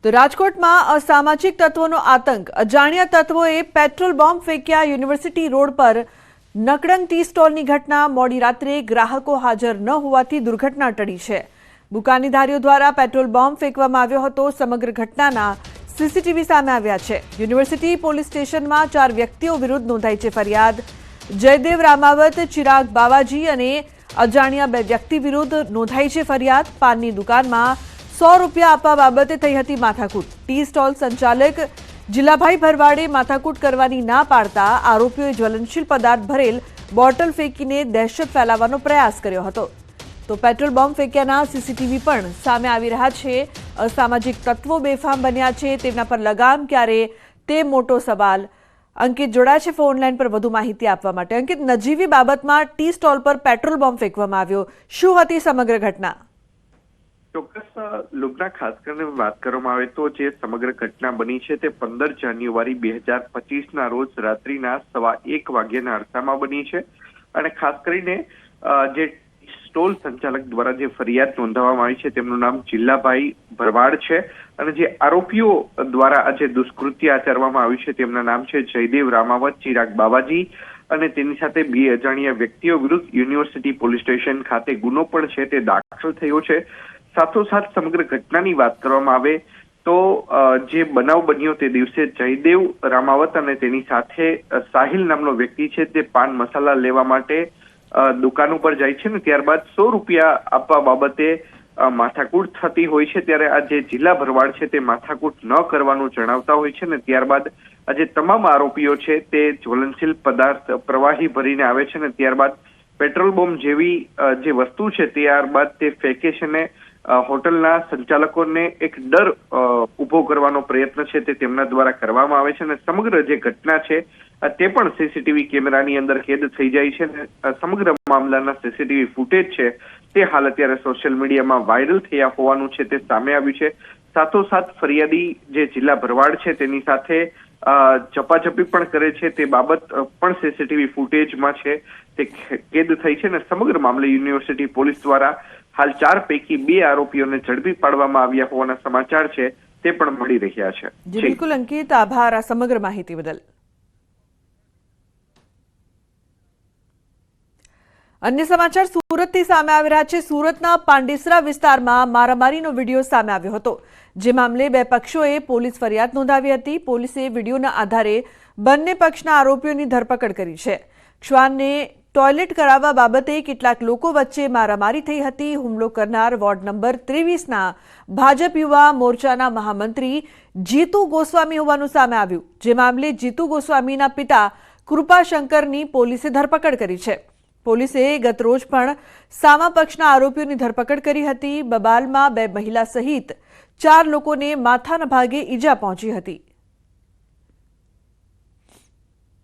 તો રાજકોટમાં અસામાજિક તત્વોનો આતંક। અજાણ્યા તત્વોએ પેટ્રોલ બોમ્બ ફેંક્યા। યુનિવર્સિટી રોડ પર નકડંગ ટી સ્ટોલની ઘટના। મોડી રાત્રે ગ્રાહકો હાજર ન હોવાથી દુર્ઘટના ટળી છે। દુકાનદારો દ્વારા પેટ્રોલ બોમ્બ ફેંકવામાં આવ્યો હતો। સમગ્ર ઘટનાના સીસીટીવી સામે આવ્યા છે। યુનિવર્સિટી પોલીસ સ્ટેશનમાં 4 વ્યક્તિઓ વિરુદ્ધ નોંધાઈ છે ફરિયાદ। જયદેવ રામાવત, ચિરાગ બાવાજી અને અજાણ્યા 2 વ્યક્તિ વિરુદ્ધ નોંધાઈ છે ફરિયાદ। પાનની દુકાનમાં 100 રૂપિયા આપવા બાબતે થઈ હતી માથાકૂટ। ટી સ્ટોલ સંચાલક જિલ્લાભાઈ ભરવાડે માથાકૂટ કરવાની ના પાડતા આરોપીઓએ જ્વલનશીલ પદાર્થ ભરેલ બોટલ ફેંકીને દહેશત ફેલાવવાનો પ્રયાસ કર્યો હતો। તો પેટ્રોલ બોમ્બ ફેંક્યાના સીસીટીવી પણ સામે આવી રહ્યા છે। અસામાજિક તત્વો બેફામ બન્યા છે, તેમના પર લગામ ક્યારે, તે મોટો સવાલ। અંકિત જોડાય છે ફોન લાઈન પર વધુ માહિતી આપવા માટે। અંકિત, નજીવી બાબતમાં ટી સ્ટોલ પર પેટ્રોલ બોમ્બ ફેંકવામાં આવ્યો, શું હતી સમગ્ર ઘટના? ચોક્કસ લુગના ખાસ કરીને વાત કરવામાં આવે તો જે સમગ્ર ઘટના બની છે તે 15 જાન્યુઆરી 2025 રોજ રાત્રિના 1:15 વાગ્યાના અરસામાં બની છે। અને ખાસ કરીને જે સ્ટોલ સંચાલક દ્વારા જે ફરિયાદ નોંધાવવામાં આવી છે તેમનું નામ જિલ્લાભાઈ ભરવાડ છે। અને જે આરોપીઓ દ્વારા આ જે દુષ્કૃત્ય આચરવામાં આવ્યું છે તેમના નામ છે જયદેવ રામાવત, ચિરાગ બાવાજી અને તેની સાથે 2 અજાણ્યા વ્યક્તિઓ વિરુદ્ધ યુનિવર્સિટી પોલીસ સ્ટેશન ખાતે ગુનો પણ છે તે દાખલ થયો છે। સાથોસાથ સમગ્ર ઘટનાની વાત કરવામાં આવે તો જે બનાવ બન્યો તે દિવસે જયદેવ રામાવત અને તેની સાથે સાહિલ નામનો વ્યક્તિ છે તે પાન મસાલા લેવા માટે દુકાન ઉપર જાય છે ને ત્યારબાદ 100 રૂપિયા આપવા બાબતે માથાકૂટ થતી હોય છે। ત્યારે આ જે જિલ્લા ભરવાડ છે તે માથાકૂટ ન કરવાનું જણાવતા હોય છે ને ત્યારબાદ આ જે તમામ આરોપીઓ છે તે જ્વલનશીલ પદાર્થ પ્રવાહી ભરીને આવે છે ને ત્યારબાદ પેટ્રોલ બોમ્બ જેવી જે વસ્તુ છે ત્યારબાદ તે ફેંકે છે ને હોટલના સંચાલકોને એક ડર ઉભો કરવાનો પ્રયત્ન છે તે તેમના દ્વારા કરવામાં આવે છે અને સમગ્ર જે ઘટના છે તે પણ સીસીટીવી કેમેરાની અંદર કેદ થઈ જાય છે અને સમગ્ર મામલાના સીસીટીવી ફૂટેજ છે તે હાલ અત્યારે સોશિયલ મીડિયામાં વાયરલ થયા હોવાનું છે તે સામે આવ્યું છે। સાથોસાથ ફરિયાદી જે જિલ્લા ભરવાડ છે તેની સાથે ઝપાઝપી પણ કરે છે તે બાબત પણ સીસીટીવી ફૂટેજમાં છે તે કેદ થઈ છે અને સમગ્ર મામલે યુનિવર્સિટી પોલીસ દ્વારા હાલ 4 પૈકી 2 આરોપીઓને ઝડપી પાડવામાં આવ્યા હોવાના સમાચાર છે તે પણ મળી રહ્યા છે। જી બિલકુલ અંકિત, આભાર આ સમગ્ર માહિતી બદલ। અન્ય સમાચાર સુરતથી સામે આવી રહ્યા છે। સુરતના પાંડેસરા વિસ્તારમાં મારામારીનો વિડીયો સામે આવ્યો હતો, જે મામલે 2 પક્ષોએ પોલીસ ફરિયાદ નોંધાવી હતી। પોલીસે વિડીયોના આધારે બંને પક્ષના આરોપીઓની ધરપકડ કરી છે। શ્વાનને ટોયલેટ કરાવવા બાબતે કેટલાક લોકો વચ્ચે મારામારી થઈ હતી। હુમલો કરનાર વોર્ડ નંબર 23ના ભાજપ યુવા મોરચાના મહામંત્રી જીતુ ગોસ્વામી હોવાનું સામે આવ્યું, જે મામલે જીતુ ગોસ્વામીના પિતા કૃપાશંકરની પોલીસે ધરપકડ કરી છે। પોલીસે ગત રોજ પણ સામા પક્ષના આરોપીઓની ધરપકડ કરી હતી। બબાલમાં 2 મહિલા સહિત 4 લોકોને માથાના ભાગે ઈજા પહોંચી હતી।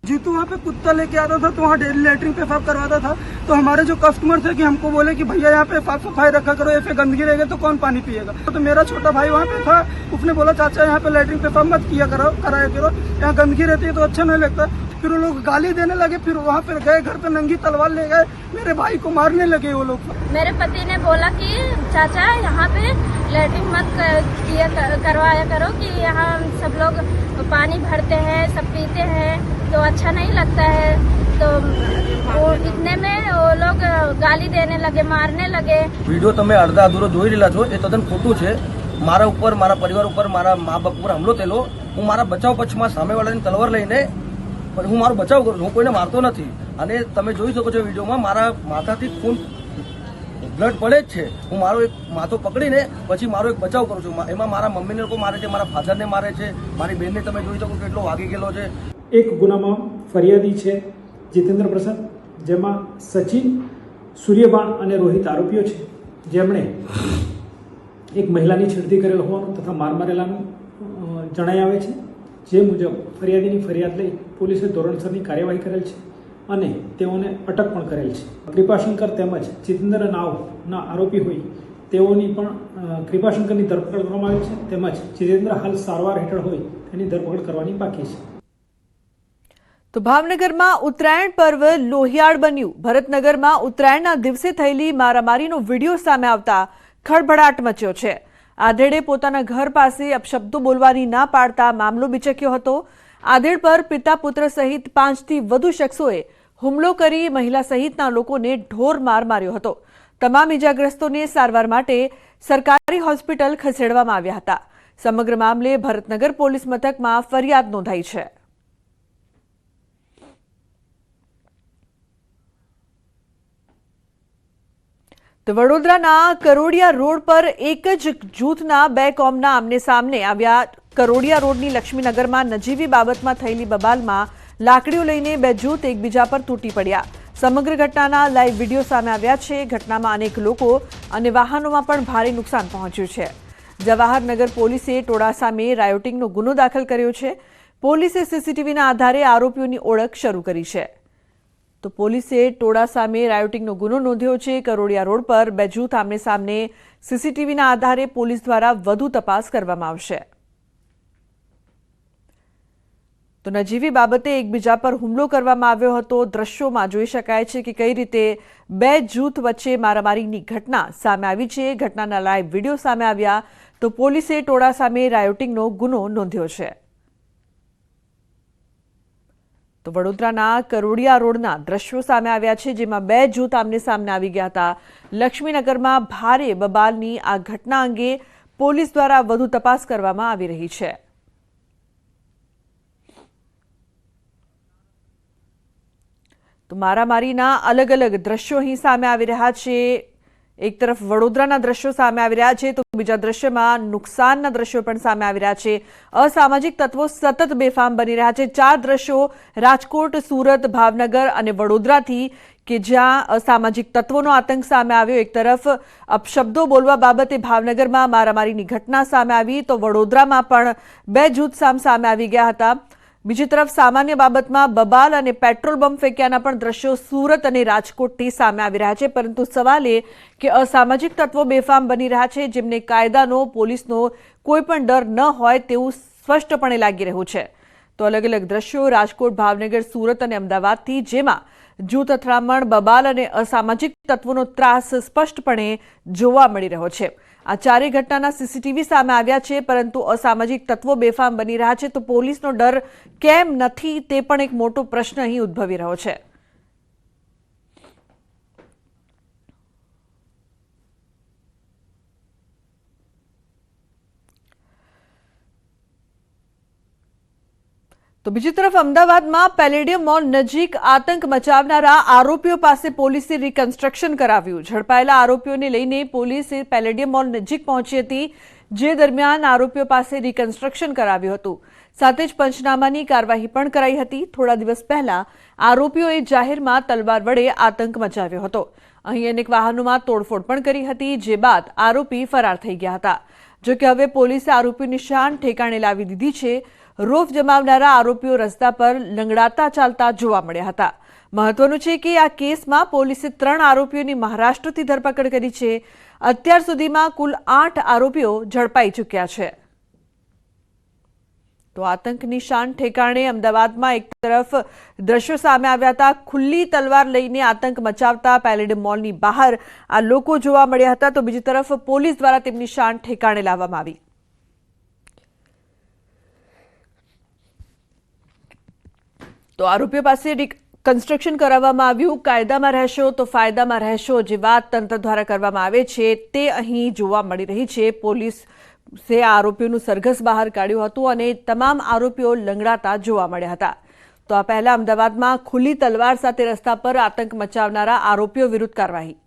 जीतू वहाँ पे कुत्ता लेके आता था तो वहाँ लेटरिन पेशाब करवाता था। तो हमारे जो कस्टमर थे कि हमको बोले कि भैया यहाँ पे साफ सफाई रखा करो, ऐसे गंदगी रहेगी तो कौन पानी पिएगा। तो मेरा छोटा भाई वहाँ पे था, उसने बोला चाचा यहाँ पे लेटरिन पेशाब मत किया करो, कराया करो, यहाँ गंदगी रहती है तो अच्छा नहीं लगता। फिर वो लोग गाली देने लगे, फिर वहाँ पे गए घर पे नंगी तलवार ले गए, मेरे भाई को मारने लगे वो लोग। मेरे पति ने बोला कि चाचा यहाँ पे लेटरिन मत करवाया करो कि यहाँ सब लोग पानी भरते हैं, सब पीते हैं तो अच्छा नहीं लगता है। तो वो इतने में वो लोग गाली देने लगे, मारने लगे। वीडियो તમે અડધા અધૂરો જોઈ રહેલા છો એ તદ્દન ખોટું છે। મારા ઉપર, મારા પરિવાર ઉપર, મારા મા બાપ ઉપર હુમલો થયેલો। હું મારા બચાવ પક્ષમાં સામેવાળાની તલવાર લઈને હું મારો બચાવ કરું છું, હું કોઈને મારતો નથી। અને તમે જોઈ શકો છો વિડીયોમાં મારા માથાથી ખૂન બ્લડ પડે જ છે। હું મારો એક માથો પકડીને પછી મારો એક બચાવ કરું છું। એમાં મારા મમ્મીને લોકો મારે છે, મારા ફાધરને મારે છે, મારી બહેનને તમે જોઈ શકો કેટલો વાગી ગયેલો છે। એક ગુનામાં ફરિયાદી છે જીતેન્દ્ર પ્રસાદ, જેમાં સચિન, સૂર્યબાણ અને રોહિત આરોપીઓ છે, જેમણે એક મહિલાની છેડતી કરેલ હોવાનું તથા માર મારેલાનું જણાઈ આવે છે। જે મુજબ ફરિયાદીની ફરિયાદ લઈ પોલીસે ધોરણસરની કાર્યવાહી કરેલ છે અને તેઓને અટક પણ કરેલ છે। કૃપાશંકર તેમજ જીતેન્દ્ર નાવના આરોપી હોય તેઓની પણ કૃપાશંકરની ધરપકડ કરવામાં આવી છે, તેમજ જીતેન્દ્ર હાલ સારવાર હેઠળ હોય તેની ધરપકડ કરવાની બાકી છે। તો ભાવનગરમાં ઉત્તરાયણ પર્વ લોહિયાળ બન્યું। ભરતનગરમાં ઉત્તરાયણના દિવસે થયેલી મારામારીનો વિડીયો સામે આવતા ખળભળાટ મચ્યો છે। આધેડે પોતાના ઘર પાસે અપશબ્દો બોલવાની ના પાડતા મામલો બિચક્યો હતો. આધેડ પર પિતા પુત્ર સહિત 5થી વધુ શખ્સોએ હુમલો કરી મહિલા સહિતના લોકોને ઢોર માર માર્યો હતો. તમામ ઇજાગ્રસ્તોને સારવાર માટે સરકારી હોસ્પિટલ ખસેડવામાં આવ્યા હતા. સમગ્ર મામલે ભરતનગર પોલીસ મથકમાં ફરિયાદ નોંધાઈ છે. તો વડોદરાના કરોડિયા રોડ પર એક જ જૂથના બે કોમના આમને સામને આવ્યા. કરોડિયા રોડની લક્ષ્મીનગરમાં નજીવી બાબતમાં થયેલી બબાલમાં લાકડીઓ લઈને બે જૂથ એકબીજા પર તૂટી પડ્યા. સમગ્ર ઘટનાના લાઈવ વિડીયો સામે આવ્યા છે. ઘટનામાં અનેક લોકો અને વાહનોમાં પણ ભારે નુકસાન પહોંચ્યું છે. જવાહરનગર પોલીસે ટોળા સામે રાયોટિંગનો ગુનો દાખલ કર્યો છે. પોલીસે સીસીટીવીના આધારે આરોપીઓની ઓળખ શરૂ કરી છે. તો પોલીસે ટોળા સામે રાયોટિંગનો ગુનો નોંધ્યો છે. કરોડિયા રોડ પર બે જૂથ આમને સામને સીસીટીવીના આધારે પોલીસ દ્વારા વધુ તપાસ કરવામાં આવશે. તો નજીવી બાબતે એકબીજા પર હુમલો કરવામાં આવ્યો હતો. દ્રશ્યોમાં જોઈ શકાય છે કે કઈ રીતે બે જૂથ વચ્ચે મારામારીની ઘટના સામે આવી છે. ઘટનાના લાઈવ વિડીયો સામે આવ્યા તો પોલીસે ટોળા સામે રાયોટિંગનો ગુનો નોંધ્યો છે. તો વડોદરાના કરોડિયા રોડના દ્રશ્યો સામે આવ્યા છે, જેમાં બે જૂથ આમને સામને આવી ગયા હતા. લક્ષ્મીનગરમાં ભારે બબાલની આ ઘટના અંગે પોલીસ દ્વારા વધુ તપાસ કરવામાં આવી રહી છે. તો મારામારીના અલગ અલગ દ્રશ્યો અહીં સામે આવી રહ્યા છે. એક તરફ વડોદરાના દ્રશ્યો સામે આવી રહ્યા છે તો બીજા દ્રશ્યમાં નુકસાનના દ્રશ્યો પણ સામે આવી રહ્યા છે. અસામાજિક તત્વો સતત બેફામ બની રહ્યા છે. 4 દ્રશ્યો રાજકોટ, સુરત, ભાવનગર અને વડોદરાથી કે જ્યાં અસામાજિક તત્વોનો આતંક સામે આવ્યો. એક તરફ અપશબ્દો બોલવા બાબતે ભાવનગરમાં મારામારીની ઘટના સામે આવી તો વડોદરામાં પણ બે જૂથ સામે આવી ગયા હતા. બીજી તરફ સામાન્ય બાબતમાં બબાલ અને પેટ્રોલ બંબ ફેંક્યાના પણ દ્રશ્યો સુરત અને રાજકોટથી સામે આવી રહ્યા છે. પરંતુ સવાલ એ કે અસામાજિક તત્વો બેફામ બની રહ્યા છે, જેમને કાયદાનો, પોલીસનો કોઈ પણ ડર ન હોય તેવું સ્પષ્ટપણે લાગી રહ્યું છે. તો અલગ અલગ દ્રશ્યો રાજકોટ, ભાવનગર, સુરત અને અમદાવાદથી, જેમાં જૂથ અથડામણ, બબાલ અને અસામાજિક તત્વોનો ત્રાસ સ્પષ્ટપણે જોવા મળી રહ્યો છે. આ ચારેય ઘટનાના સીસીટીવી સામે આવ્યા છે, પરંતુ અસામાજિક તત્વો બેફામ બની રહ્યા છે તો પોલીસનો ડર કેમ નથી તે પણ એક મોટો પ્રશ્ન અહીં ઉદ્ભવી રહ્યો છે. તો બીજી તરફ અમદાવાદમાં પેલેડિયમ મોલ નજીક આતંક મચાવનારા આરોપીઓ પાસે પોલીસે રિકન્સ્ટ્રક્શન કરાવ્યું. ઝડપાયેલા આરોપીઓને લઈને પોલીસે પેલેડિયમ મોલ નજીક પહોંચી હતી, જે દરમિયાન આરોપીઓ પાસે રિકન્સ્ટ્રક્શન કરાવ્યું હતું. સાથે જ પંચનામાની કાર્યવાહી પણ કરાઈ હતી. થોડા દિવસ પહેલા આરોપીઓએ જાહેરમાં તલવાર વડે આતંક મચાવ્યો હતો. અહીં અનેક વાહનોમાં તોડફોડ પણ કરી હતી, જે બાદ આરોપી ફરાર થઈ ગયા હતા. જોકે હવે પોલીસે આરોપીઓની શાન ઠેકાણે લાવી દીધી છે. રોફ જમાવનારા આરોપીઓ રસ્તા પર લંગડાતા ચાલતા જોવા મળ્યા હતા. મહત્વનું છે કે આ કેસમાં પોલીસે 3 આરોપીઓની મહારાષ્ટ્રથી ધરપકડ કરી છે. અત્યાર સુધીમાં કુલ 8 આરોપીઓ ઝડપાઈ ચૂક્યા છે. તો આતંકની શાન ઠેકાણે અમદાવાદમાં એક તરફ દ્રશ્યો સામે આવ્યા હતા. ખુલ્લી તલવાર લઈને આતંક મચાવતા પેલેડિયમ મોલની બહાર આ લોકો જોવા મળ્યા હતા તો બીજી તરફ પોલીસ દ્વારા તેમની શાન ઠેકાણે લાવવામાં આવી. તો આરોપીઓ પાસે કન્સ્ટ્રક્શન કરાવવામાં આવ્યું. કાયદામાં રહેશો તો ફાયદામાં રહેશો જે વાત તંત્ર દ્વારા કરવામાં આવે છે તે અહીં જોવા મળી રહી છે. પોલીસે આરોપીઓનું સરઘસ બહાર કાઢ્યું હતું અને તમામ આરોપીઓ લંગડાતા જોવા મળ્યા હતા. તો આ પહેલા અમદાવાદમાં ખુલ્લી તલવાર સાથે રસ્તા પર આતંક મચાવનારા આરોપીઓ વિરુદ્ધ કાર્યવાહી.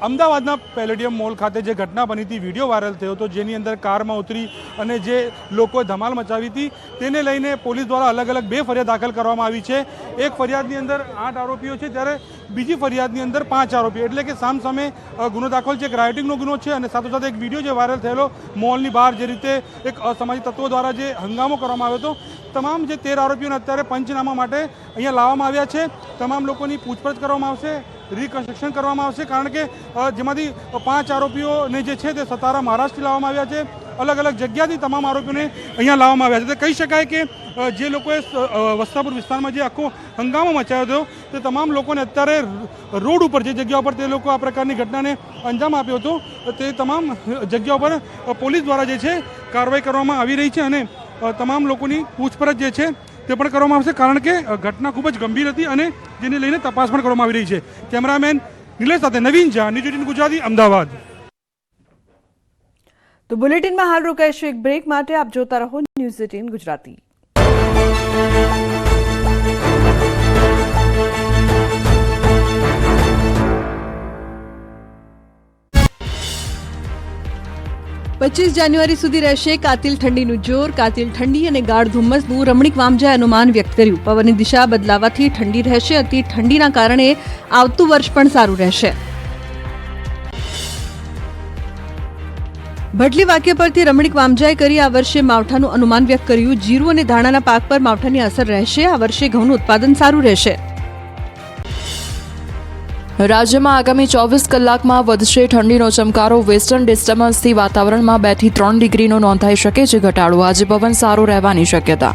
અમદાવાદના પેલેડિયમ મોલ ખાતે જે ઘટના બની હતી, વિડીયો વાયરલ થયો હતો, જેની અંદર કારમાં ઉતરી અને જે લોકોએ ધમાલ મચાવી હતી, તેને લઈને પોલીસ દ્વારા અલગ અલગ 2 ફરિયાદ દાખલ કરવામાં આવી છે. એક ફરિયાદની અંદર 8 આરોપીઓ છે, જ્યારે બીજી ફરિયાદની અંદર 5 આરોપીઓ, એટલે કે સામસામે ગુનો દાખલ છે. એક રાયોટિંગનો ગુનો છે અને સાથોસાથ એક વિડીયો જે વાયરલ થયેલો મોલની બહાર, જે રીતે એક અસામાજિક તત્વો દ્વારા જે હંગામો કરવામાં આવ્યો હતો. તમામ જે 13 આરોપીઓને અત્યારે પંચનામા માટે અહીંયા લાવવામાં આવ્યા છે. તમામ લોકોની પૂછપરછ કરવામાં આવશે, રિકન્સ્ટ્રક્શન કરવામાં આવશે, કારણ કે જેમાંથી 5 આરોપીઓને જે છે તે સતારા, મહારાષ્ટ્રથી લાવવામાં આવ્યા છે. અલગ અલગ જગ્યાથી તમામ આરોપીઓને અહીંયા લાવવામાં આવ્યા છે. તો કહી શકાય કે જે લોકોએ વસ્ત્રાપુર વિસ્તારમાં જે આખો હંગામો મચાવ્યો હતો તે તમામ લોકોને અત્યારે રોડ ઉપર જે જગ્યા ઉપર તે લોકો આ પ્રકારની ઘટનાને અંજામ આપ્યો હતો તે તમામ જગ્યા ઉપર પોલીસ દ્વારા જે છે કાર્યવાહી કરવામાં આવી રહી છે અને તમામ લોકોની પૂછપરછ જે છે તે પણ કરવામાં આવશે, કારણ કે ઘટના ખૂબ જ ગંભીર હતી અને જેને લઈને તપાસ પણ કરવામાં આવી રહી છે. કેમેરામેન નિલેશ સાથે નવીન ઝા, ન્યૂઝ 18 ગુજરાતી, અમદાવાદ. તો બુલેટિનમાં હાલ રોકાઈશું એક બ્રેક માટે. આપ જોતા રહો ન્યૂઝ 18 ગુજરાતી. પચીસ જાન્યુઆરી સુધી રહેશે કાતિલ ઠંડીનું જોર. કાતિલ ઠંડી અને ગાઢ ધુમ્મસનું રમણીક વામજાએ અનુમાન વ્યક્ત કર્યું. પવનની દિશા બદલાવાથી ઠંડી રહેશે. અતિ ઠંડીના કારણે આવતું વર્ષ પણ સારું રહેશે. ભટલી વાક્ય પરથી રમણીક વામજાએ કરી આ વર્ષે માવઠાનું અનુમાન વ્યક્ત કર્યું. જીરું અને ધાણાના પાક પર માવઠાની અસર રહેશે. આ વર્ષે ઘઉંનું ઉત્પાદન સારું રહેશે. રાજ્યમાં આગામી 24 કલાકમાં વધશે ઠંડીનો ચમકારો. વેસ્ટર્ન ડિસ્ટર્બન્સથી વાતાવરણમાં 2 થી 3 ડિગ્રીનો નોંધાઈ શકે છે ઘટાડો. આજે પવન સારો રહેવાની શક્યતા.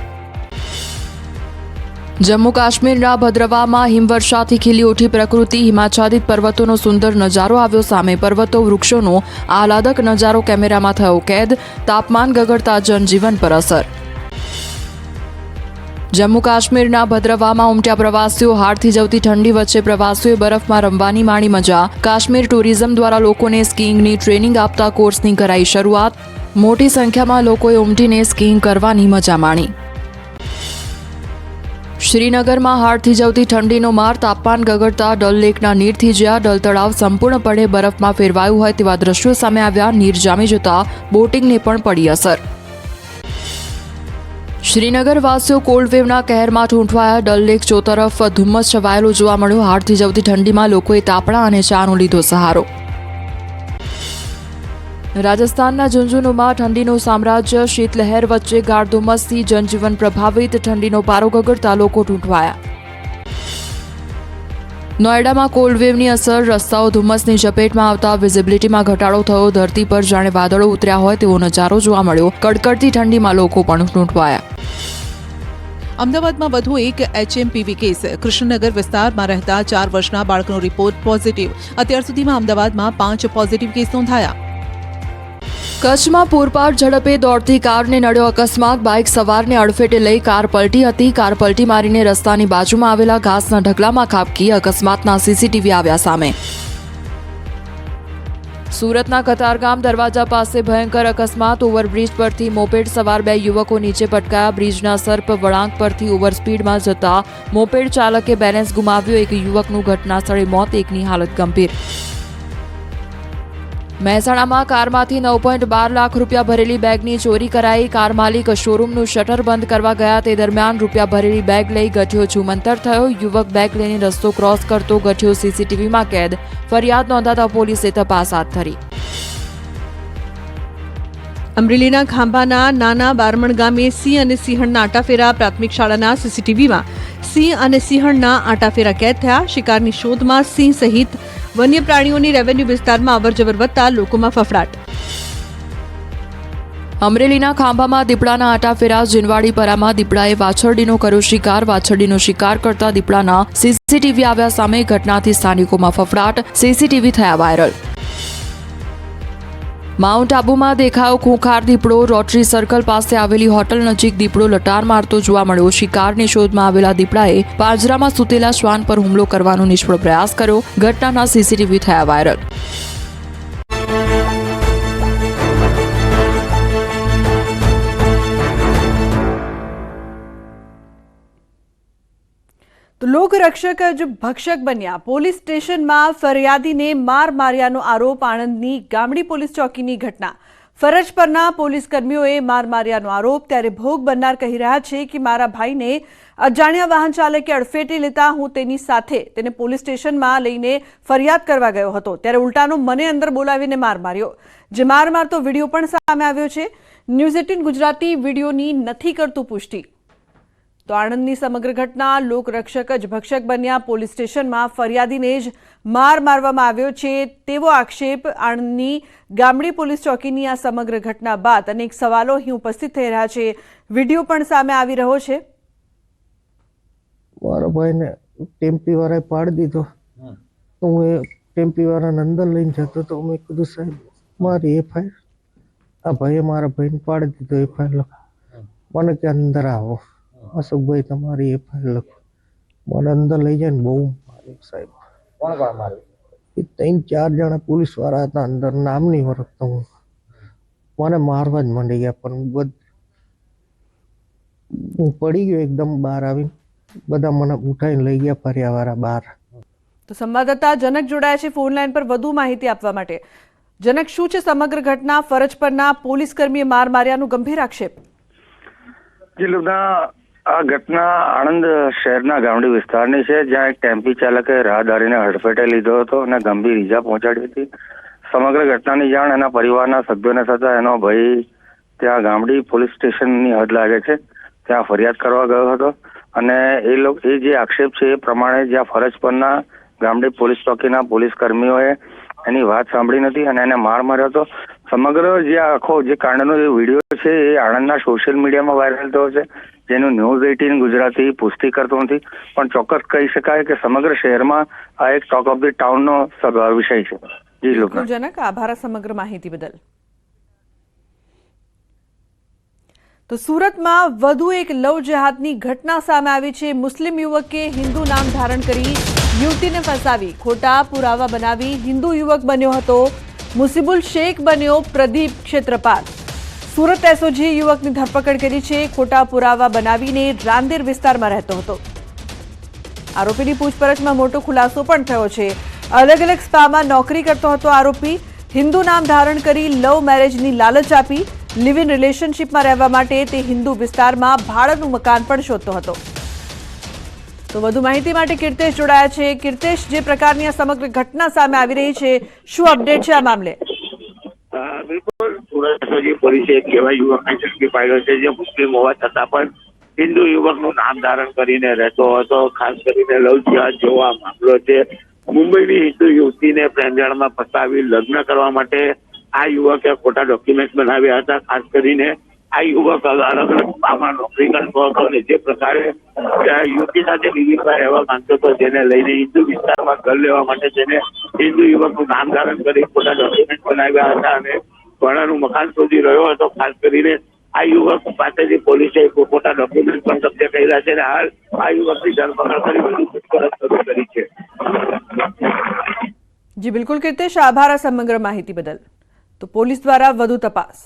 જમ્મુ કાશ્મીરના ભદ્રવામાં હિમવર્ષાથી ખીલી ઉઠી પ્રકૃતિ. હિમાચ્છાદિત પર્વતોનો સુંદર નજારો આવ્યો સામે. પર્વતો વૃક્ષોનો આહલાદક નજારો કેમેરામાં થયો કેદ. તાપમાન ગગડતા જનજીવન પર અસર. જમ્મુ કાશ્મીરના ભદ્રવામાં ઉમટ્યા પ્રવાસીઓ. હાડથી જવતી ઠંડી વચ્ચે પ્રવાસીઓએ બરફમાં રમવાની માણી મજા. કાશ્મીર ટુરિઝમ દ્વારા લોકોને સ્કીઇંગની ટ્રેનિંગ આપતા કોર્સની કરાઈ શરૂઆત. મોટી સંખ્યામાં લોકોએ ઉમટીને સ્કીઇંગ કરવાની મજા માણી. શ્રીનગરમાં હાડથી જવતી ઠંડીનો માર. તાપમાન ગગડતા ડલ લેકના નીર થીજ્યા. ડલ તળાવ સંપૂર્ણપણે બરફમાં ફેરવાયું હોય તેવા દ્રશ્યો સામે આવ્યા. નીર જામી જતા બોટિંગને પણ પડી અસર. શ્રીનગર વાસીઓ કોલ્ડવેવના કહેરમાં ઠૂંઠવાયા. ડલ લેક ચોતરફ ધુમ્મસ છવાયેલો જોવા મળ્યો. હાડથી જવતી ઠંડીમાં લોકોએ તાપણા અને ચાનો લીધો સહારો. રાજસ્થાનના ઝુંઝુનુમાં ઠંડીનું સામ્રાજ્ય. શીતલહેર વચ્ચે ગાઢ ધુમ્મસથી જનજીવન પ્રભાવિત. ઠંડીનો પારો ગગડતા લોકો ઠૂંઠવાયા. નોઈડામાં કોલ્ડવેવની અસર. રસ્તાઓ ધુમ્મસની ઝપેટમાં આવતા વિઝિબિલિટીમાં ઘટાડો થયો. ધરતી પર જાણે વાદળો ઉતર્યા હોય તેવો નજારો જોવા મળ્યો. કડકડતી ઠંડીમાં લોકો પણ ઠૂંઠવાયા. અમદાવાદમાં વધુ એક HMPV કેસ. કૃષ્ણનગર વિસ્તારમાં રહેતા 4 વર્ષના બાળકનો રિપોર્ટ પોઝિટિવ. અત્યાર સુધીમાં અમદાવાદમાં 5 પોઝિટિવ કેસ નોંધાયા. કચ્છમાં પૂરપાટ ઝડપે દોડતી કારને નડ્યો અકસ્માત. બાઇક સવારને અડફેટે લઈ કાર પલટી હતી. કાર પલટી મારીને રસ્તાની બાજુમાં આવેલા ઘાસના ઢગલામાં ખાબકી. અકસ્માતના CCTV આવ્યા સામે. સુરતના કતારગામ દરવાજા પાસે ભયંકર અકસ્માત. ઓવરબ્રિજ પરથી મોપેડ સવાર 2 યુવકો નીચે પટકાયા. બ્રિજના સર્પ વળાંક પરથી ઓવરસ્પીડમાં જતા મોપેડ ચાલકે બેલેન્સ ગુમાવ્યો. એક યુવકનું ઘટના સ્થળે મોત, એકની હાલત ગંભીર. મહેસાણામાં કારમાંથી 9.12 લાખ રૂપિયા ભરેલી બેગની ચોરી કરાઈ. કાર માલિક શોરૂમનું શટર બંધ કરવા ગયા તે દરમિયાન રૂપિયા ભરેલી બેગ લઈ ગઠિયો છૂમંતર થયો. યુવક બેગ લઈને રસ્તો ક્રોસ કરતો ગઠિયો CCTVમાં કેદ. ફરિયાદ નોંધાતા પોલીસે તપાસ હાથ ધરી. અમરેલીના ખાંભાના નાના બારમણ ગામે સિંહ અને સિંહણના આટાફેરા. પ્રાથમિક શાળાના CCTVમાં સિંહ અને સિંહણના આટાફેરા કેદ થયા. શિકારની શોધમાં સિંહ સહિત વન્ય પ્રાણીઓની રેવન્યુ વિસ્તારમાં અવરજવર વધતા લોકોમાં ફફડાટ. અમરેલીના ખાંભામાં દીપડાના આટાફેરા. જીનવાડીપરામાં દીપડાએ વાછરડીનો કર્યો શિકાર. વાછરડીનો શિકાર કરતા દીપડાના CCTV આવ્યા સામે. ઘટનાથી સ્થાનિકોમાં ફફડાટ. CCTV થયા વાયરલ. માઉન્ટ આબુમાં દેખાયો ખૂંખાર દીપડો. રોટરી સર્કલ પાસે આવેલી હોટલ નજીક દીપડો લટાર મારતો જોવા મળ્યો. શિકારની શોધમાં આવેલા દીપડાએ પાંજરામાં સૂતેલા શ્વાન પર હુમલો કરવાનો નિષ્ફળ પ્રયાસ કર્યો. ઘટનાના CCTV થયા વાયરલ. તો લોકરક્ષક જ ભક્ષક બન્યા. પોલીસ સ્ટેશનમાં ફરિયાદીને માર માર્યાનો આરોપ. આણંદની ગામડી પોલીસ ચોકીની ઘટના. ફરજ પરના પોલીસ કર્મીઓએ માર માર્યાનો આરોપ. ત્યારે ભોગ બનનાર કહી રહ્યા છે કે મારા ભાઈને અજાણ્યા વાહન ચાલકે અડફેટે લેતા હું તેની સાથે તેને પોલીસ સ્ટેશનમાં લઈને ફરિયાદ કરવા ગયો હતો. ત્યારે ઉલટાનો મને અંદર બોલાવીને માર માર્યો. જે માર મારતો વિડીયો પણ સામે આવ્યો છે. ન્યૂઝ 18 ગુજરાતી વિડીયોની નથી કરતું પુષ્ટિ. તો આણંદની સમગ્ર ઘટના લોકરક્ષક જ ભક્ષક બન્યા. પોલીસ સ્ટેશનમાં ફરિયાદીને જ માર મારવામાં આવ્યો છે તેવો આક્ષેપ. આણંદની ગામડી પોલીસ ચોકીની આ સમગ્ર ઘટના બાદ અનેક સવાલો અહીં ઉપસ્થિત થઈ રહ્યા છે. વિડીયો પણ સામે આવી રહ્યો છે. મારા ભાઈને ટેમ્પી વાળાએ પાડી દીધો તો હું એ ટેમ્પી વાળાને અંદર લઈને જતો તો મેં કીધું સાહેબ મારી એફઆઈઆર, આ ભાઈએ મારા ભાઈને પાડી દીધો એફઆઈઆર લખો. મને કે અંદર આવો અશોકભાઈ તમારી એફઆઈઆર લખો. મને અંદર લઈ જાય ને બહુ માર્યો સાહેબ. એ 3-4 જણા પોલીસ વાળા હતા અંદર, નામ નહીં ઓળખતો હું. મને મારવા જ માંડી ગયા પણ હું પડી ગયો એકદમ. બહાર આવીને બધા મને ઉઠાઈને લઈ ગયા ફરિયાવાળા બહાર. તો સંવાદદાતા જનક જોડાયા છે ફોન લાઈન પર વધુ માહિતી આપવા માટે. જનક, શું છે સમગ્ર ઘટના? ફરજ પરના પોલીસ કર્મીએ માર માર્યાનું ગંભીર આક્ષેપ. જી લુના, આ ઘટના આણંદ શહેરના ગામડી વિસ્તારની છે, જ્યાં એક ટેમ્પી ચાલકે રાહદારીને હડફેટે લીધો હતો અને ગંભીર ઈજા પહોંચાડી હતી. સમગ્ર ઘટનાની જાણ એના પરિવારના સભ્યોને થતાં એનો ભાઈ ત્યાં ગામડી પોલીસ સ્ટેશનની હદ લાગે છે ત્યાં ફરિયાદ કરવા ગયો હતો અને એ જે આક્ષેપ છે એ પ્રમાણે જ્યાં ફરજ પરના ગામડી પોલીસ ચોકીના પોલીસ કર્મીઓએ એની વાત સાંભળી નથી અને એને માર માર્યો હતો. સમગ્ર જે આખો જે કાંડનો જે વિડીયો છે એ આણંદના સોશિયલ મીડિયામાં વાયરલ થયો છે, જેનું ન્યૂઝ 18 ગુજરાતી પુષ્ટિ કરતો નથી, પણ ચોક્કસ કહી શકાય કે સમગ્ર શહેરમાં આ એક ટોક ઓફ ધી ટાઉનનો વિષય છે. જી લોકો જનક, આભાર સમગ્ર માહિતી બદલ. તો સુરતમાં વધુ એક લવ જેહાદની ઘટના સામે આવી છે. મુસ્લિમ યુવકે હિન્દુ નામ ધારણ કરી યુવતીને ફસાવી ખોટા પુરાવા બનાવી હિન્દુ યુવક બન્યો હતો. મુસીબુલ શેખ બન્યો પ્રદીપ ક્ષેત્રપાલ. સુરત એસઓજી યુવકની ધરપકડ કરી છે. ખોટા પુરાવા બનાવીને રાંદેર વિસ્તારમાં રહેતો હતો. આરોપીની પૂછપરછમાં મોટો ખુલાસો પણ થયો છે. અલગ અલગ સ્પામાં નોકરી કરતો હતો આરોપી. હિન્દુ નામ ધારણ કરી લવ મેરેજની લાલચ આપી લિવ ઇન રિલેશનશીપમાં રહેવા માટે તે હિન્દુ વિસ્તારમાં ભાડાનું મકાન પણ શોધતો હતો. તો વધુ માહિતી માટે કીર્તેશ જોડાયા છે. કીર્તેશ, જે પ્રકારની આ સમગ્ર ઘટના સામે આવી રહી છે, શું અપડેટ છે આ મામલે? બિલકુલ, સુરત એસઓજી પોલીસે એક એવા યુવકને ઝડપી પાડ્યો છે જે મુસ્લિમ હોવા છતાં પણ હિન્દુ યુવકનું નામ ધારણ કરીને રહેતો હતો. ખાસ કરીને લવ જેહાદ જેવો આ મામલો છે. મુંબઈની હિન્દુ યુવતીને પ્રેમજાળમાં ફસાવી લગ્ન કરવા માટે આ યુવકે ખોટા ડોક્યુમેન્ટ બનાવ્યા હતા. ખાસ કરીને આ યુવક અલગ અલગ સ્પામાં નોકરી કરતો હતો અને જે પ્રકારે યુવતી સાથે વિવિધમાં રહેવા માંગતો હતો, જેને લઈને હિન્દુ વિસ્તારમાં ઘર લેવા માટે તેને હિન્દુ યુવકનું નામ ધારણ કરી ખોટા ડોક્યુમેન્ટ બનાવ્યા હતા અને ભાડાનું મકાન શોધી રહ્યો હતો. ખાસ કરીને આ યુવક પાસેથી પોલીસે ખોટા ડોક્યુમેન્ટ પણ કબજે કર્યા છે અને હાલ આ યુવકની ધરપકડ કરી વધુ પૂછપરછ શરૂ કરી છે. જી બિલકુલ કીર્તેશ, આભાર આ સમગ્ર માહિતી બદલ. તો પોલીસ દ્વારા વધુ તપાસ.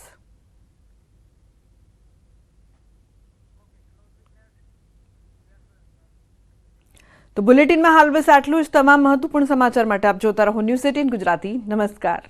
તો બુલેટિનમાં હાલ બસ આટલું જ. તમામ મહત્વપૂર્ણ સમાચાર માટે આપ જોતા રહો ન્યૂઝ 18 ગુજરાતી. નમસ્કાર.